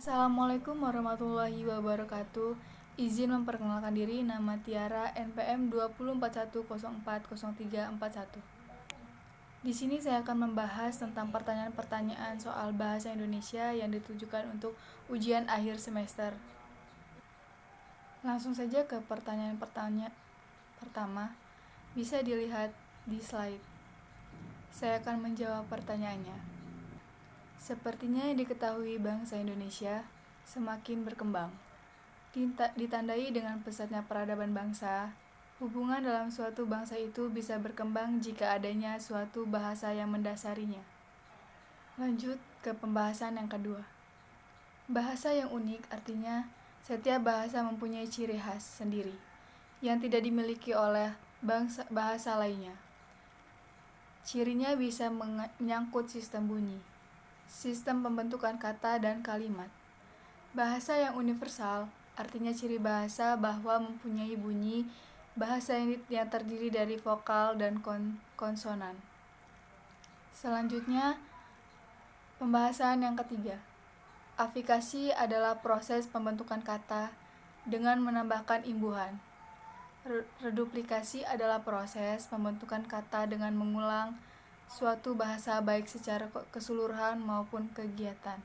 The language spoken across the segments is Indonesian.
Assalamualaikum warahmatullahi wabarakatuh. Izin memperkenalkan diri, nama Tiara, NPM 2041040341. Di sini saya akan membahas tentang pertanyaan-pertanyaan soal bahasa Indonesia yang ditujukan untuk ujian akhir semester. Langsung saja ke pertanyaan pertama. Bisa dilihat di slide. Saya akan menjawab pertanyaannya. Sepertinya yang diketahui bangsa Indonesia semakin berkembang. Ditandai dengan pesatnya peradaban bangsa, hubungan dalam suatu bangsa itu bisa berkembang jika adanya suatu bahasa yang mendasarinya. Lanjut ke pembahasan yang kedua. Bahasa yang unik artinya setiap bahasa mempunyai ciri khas sendiri yang tidak dimiliki oleh bahasa lainnya. Cirinya bisa menyangkut sistem bunyi, sistem pembentukan kata dan kalimat. Bahasa yang universal artinya ciri bahasa bahwa mempunyai bunyi bahasa yang terdiri dari vokal dan konsonan. Selanjutnya, pembahasan yang ketiga. Afikasi adalah proses pembentukan kata dengan menambahkan imbuhan. Reduplikasi adalah proses pembentukan kata dengan mengulang suatu bahasa baik secara keseluruhan maupun kegiatan.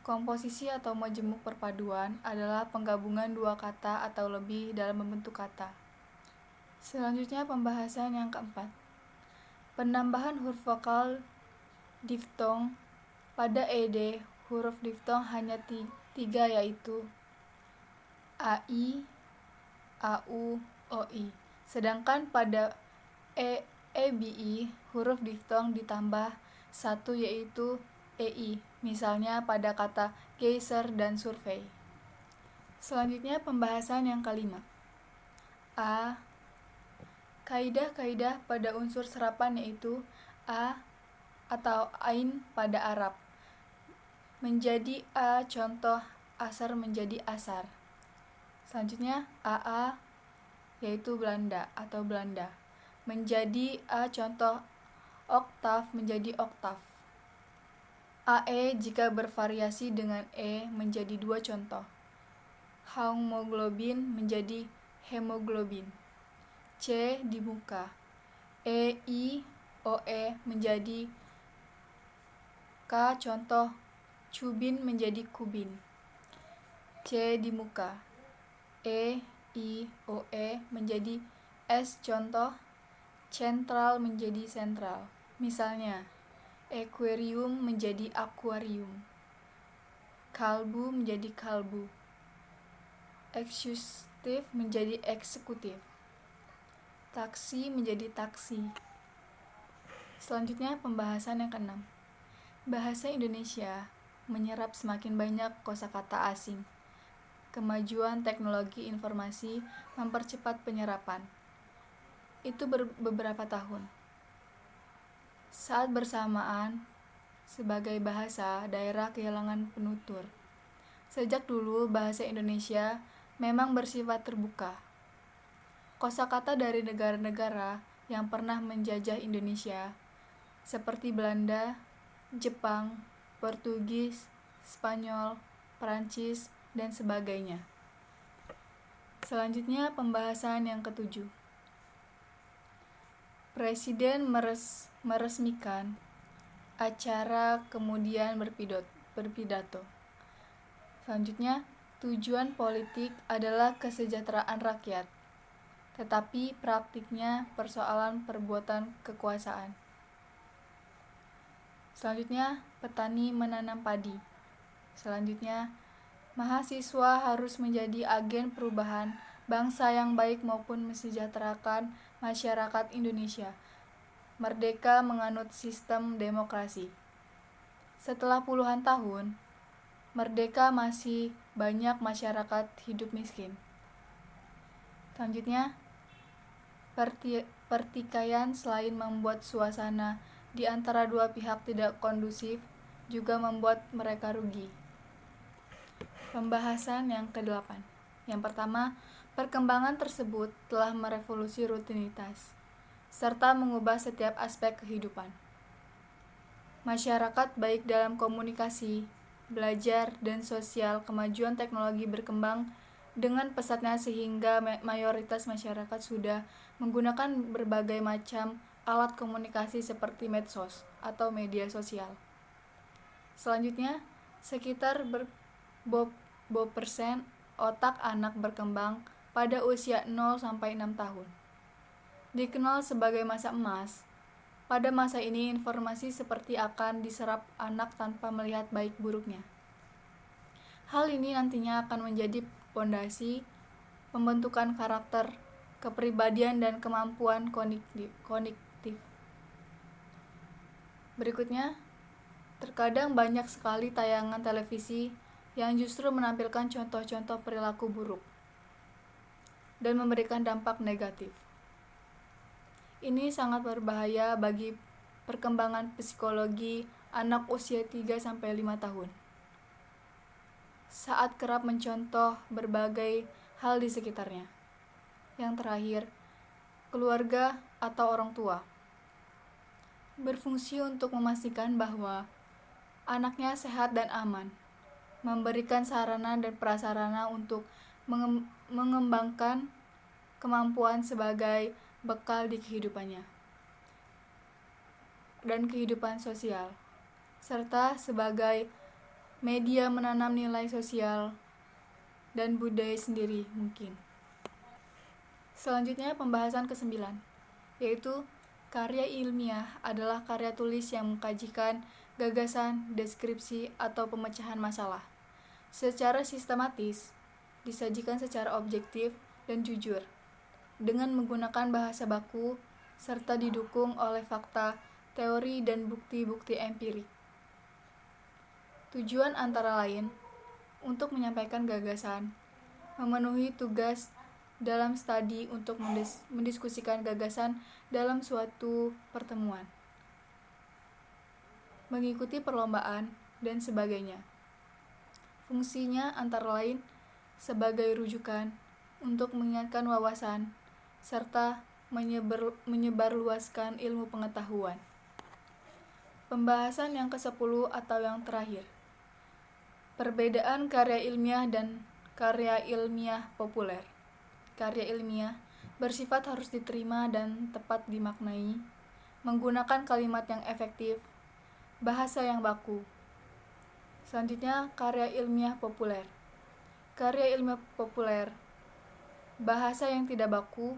Komposisi atau majemuk perpaduan adalah penggabungan dua kata atau lebih dalam membentuk kata. Selanjutnya pembahasan yang keempat. Penambahan huruf vokal diftong pada ed huruf diftong hanya tiga, yaitu ai, au, oi. Sedangkan pada ebi huruf diftong ditambah satu, yaitu ei, misalnya pada kata geyser dan survei. Selanjutnya pembahasan yang kelima. Kaidah-kaidah pada unsur serapan, yaitu a atau ain pada Arab menjadi a, contoh asar menjadi asar. Selanjutnya aa, yaitu Belanda atau Belanda, menjadi a, contoh oktav menjadi oktav. AE jika bervariasi dengan E menjadi dua, contoh. Hemoglobin menjadi hemoglobin. C di muka. OE menjadi K, contoh cubin menjadi kubin. C di muka. OE menjadi S, contoh sentral menjadi sentral. Misalnya akuarium menjadi akuarium, kalbu menjadi kalbu, eksekutif menjadi eksekutif, taksi menjadi taksi. Selanjutnya pembahasan yang keenam. Bahasa Indonesia menyerap semakin banyak kosakata asing. Kemajuan teknologi informasi mempercepat penyerapan. Itu beberapa tahun. Saat bersamaan, sebagai bahasa, daerah kehilangan penutur. Sejak dulu, bahasa Indonesia memang bersifat terbuka. Kosakata dari negara-negara yang pernah menjajah Indonesia, seperti Belanda, Jepang, Portugis, Spanyol, Perancis, dan sebagainya. Selanjutnya pembahasan yang ketujuh. Presiden meresmikan acara kemudian berpidato. Selanjutnya, tujuan politik adalah kesejahteraan rakyat, tetapi praktiknya persoalan perbuatan kekuasaan. Selanjutnya, petani menanam padi. Selanjutnya, mahasiswa harus menjadi agen perubahan bangsa yang baik maupun mensejahterakan masyarakat Indonesia. Merdeka menganut sistem demokrasi. Setelah puluhan tahun, merdeka masih banyak masyarakat hidup miskin. Selanjutnya, pertikaian selain membuat suasana di antara dua pihak tidak kondusif, juga membuat mereka rugi. Pembahasan yang ke-8. Yang pertama, perkembangan tersebut telah merevolusi rutinitas, serta mengubah setiap aspek kehidupan masyarakat baik dalam komunikasi, belajar, dan sosial, kemajuan teknologi berkembang dengan pesatnya sehingga mayoritas masyarakat sudah menggunakan berbagai macam alat komunikasi seperti medsos atau media sosial. Selanjutnya, sekitar % otak anak berkembang pada usia 0-6 tahun. Dikenal sebagai masa emas. Pada masa ini, informasi seperti akan diserap anak tanpa melihat baik buruknya. Hal ini nantinya akan menjadi fondasi pembentukan karakter, kepribadian, dan kemampuan kognitif. Berikutnya, terkadang banyak sekali tayangan televisi yang justru menampilkan contoh-contoh perilaku buruk dan memberikan dampak negatif. Ini sangat berbahaya bagi perkembangan psikologi anak usia 3-5 tahun. Saat kerap mencontoh berbagai hal di sekitarnya. Yang terakhir, keluarga atau orang tua berfungsi untuk memastikan bahwa anaknya sehat dan aman, memberikan sarana dan prasarana untuk mengembangkan kemampuan sebagai bekal di kehidupannya dan kehidupan sosial, serta sebagai media menanam nilai sosial dan budaya sendiri mungkin. Selanjutnya pembahasan ke-9, yaitu karya ilmiah adalah karya tulis yang mengkajikan gagasan, deskripsi, atau pemecahan masalah secara sistematis, disajikan secara objektif dan jujur, dengan menggunakan bahasa baku, serta didukung oleh fakta, teori, dan bukti-bukti empirik. Tujuan antara lain untuk menyampaikan gagasan, memenuhi tugas dalam studi untuk mendiskusikan gagasan dalam suatu pertemuan, mengikuti perlombaan, dan sebagainya. Fungsinya antara lain sebagai rujukan untuk mengingatkan wawasan, serta menyebarluaskan ilmu pengetahuan. Pembahasan yang ke-10 atau yang terakhir. Perbedaan karya ilmiah dan karya ilmiah populer. Karya ilmiah bersifat harus diterima dan tepat dimaknai, menggunakan kalimat yang efektif, bahasa yang baku. Selanjutnya, karya ilmiah populer. Karya ilmiah populer, bahasa yang tidak baku,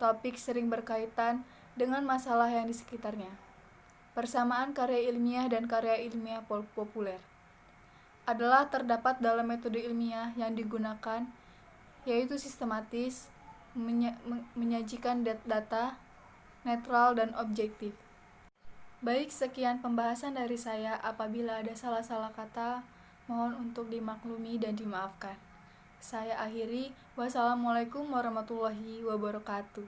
topik sering berkaitan dengan masalah yang di sekitarnya. Persamaan karya ilmiah dan karya ilmiah populer adalah terdapat dalam metode ilmiah yang digunakan, yaitu sistematis, menyajikan data, netral, dan objektif. Baik, sekian pembahasan dari saya. Apabila ada salah-salah kata, mohon untuk dimaklumi dan dimaafkan. Saya akhiri. Wassalamualaikum warahmatullahi wabarakatuh.